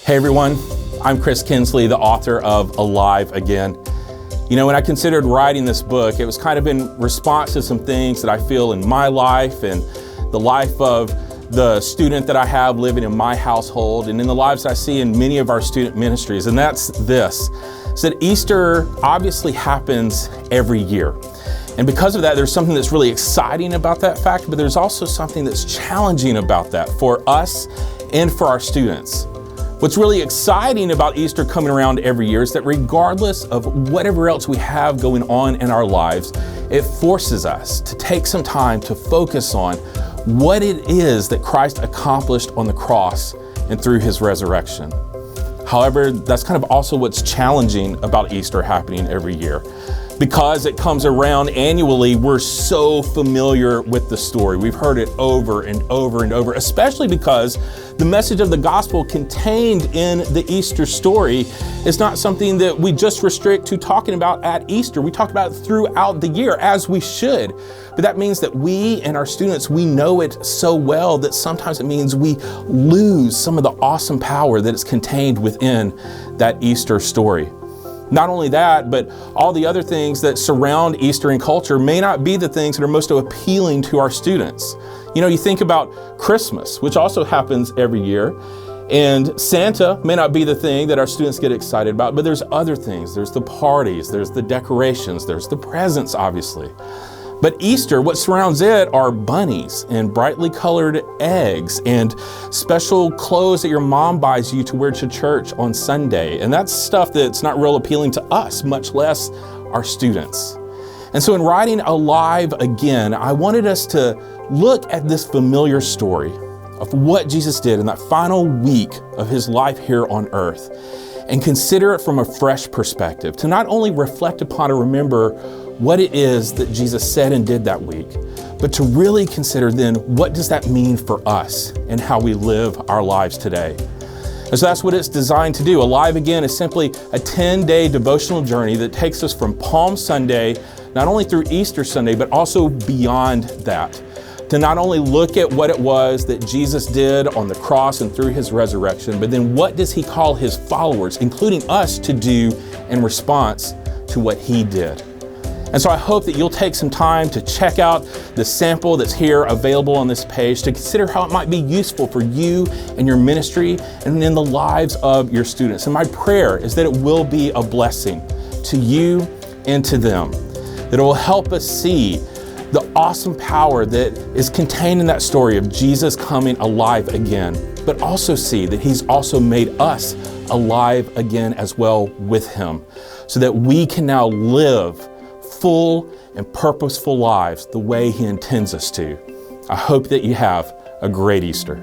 Hey everyone, I'm Christ Kinsley, the author of Alive Again. You know, when I considered writing this book, it was kind of in response to some things that I feel in my life and the life of the student that I have living in my household and in the lives I see in many of our student ministries. And that's this, is that Easter obviously happens every year. And because of that, there's something that's really exciting about that fact, but there's also something that's challenging about that for us and for our students. What's really exciting about Easter coming around every year is that regardless of whatever else we have going on in our lives, it forces us to take some time to focus on what it is that Christ accomplished on the cross and through his resurrection. However, that's kind of also what's challenging about Easter happening every year. Because it comes around annually, we're so familiar with the story. We've heard it over and over and over, especially because the message of the gospel contained in the Easter story is not something that we just restrict to talking about at Easter. We talk about it throughout the year, as we should. But that means that we and our students, we know it so well that sometimes it means we lose some of the awesome power that is contained within that Easter story. Not only that, but all the other things that surround Easter and culture may not be the things that are most appealing to our students. You know, you think about Christmas, which also happens every year, and Santa may not be the thing that our students get excited about, but there's other things. There's the parties, there's the decorations, there's the presents, obviously. But Easter, what surrounds it are bunnies and brightly colored eggs and special clothes that your mom buys you to wear to church on Sunday. And that's stuff that's not real appealing to us, much less our students. And so in writing Alive Again, I wanted us to look at this familiar story of what Jesus did in that final week of his life here on earth and consider it from a fresh perspective, to not only reflect upon and remember what it is that Jesus said and did that week, but to really consider then what does that mean for us and how we live our lives today. And so that's what it's designed to do. Alive Again is simply a 10-day devotional journey that takes us from Palm Sunday, not only through Easter Sunday, but also beyond that, to not only look at what it was that Jesus did on the cross and through his resurrection, but then what does he call his followers, including us, to do in response to what he did. And so I hope that you'll take some time to check out the sample that's here available on this page to consider how it might be useful for you and your ministry and in the lives of your students. And my prayer is that it will be a blessing to you and to them, that it will help us see the awesome power that is contained in that story of Jesus coming alive again, but also see that he's also made us alive again as well with him, so that we can now live full and purposeful lives the way he intends us to. I hope that you have a great Easter.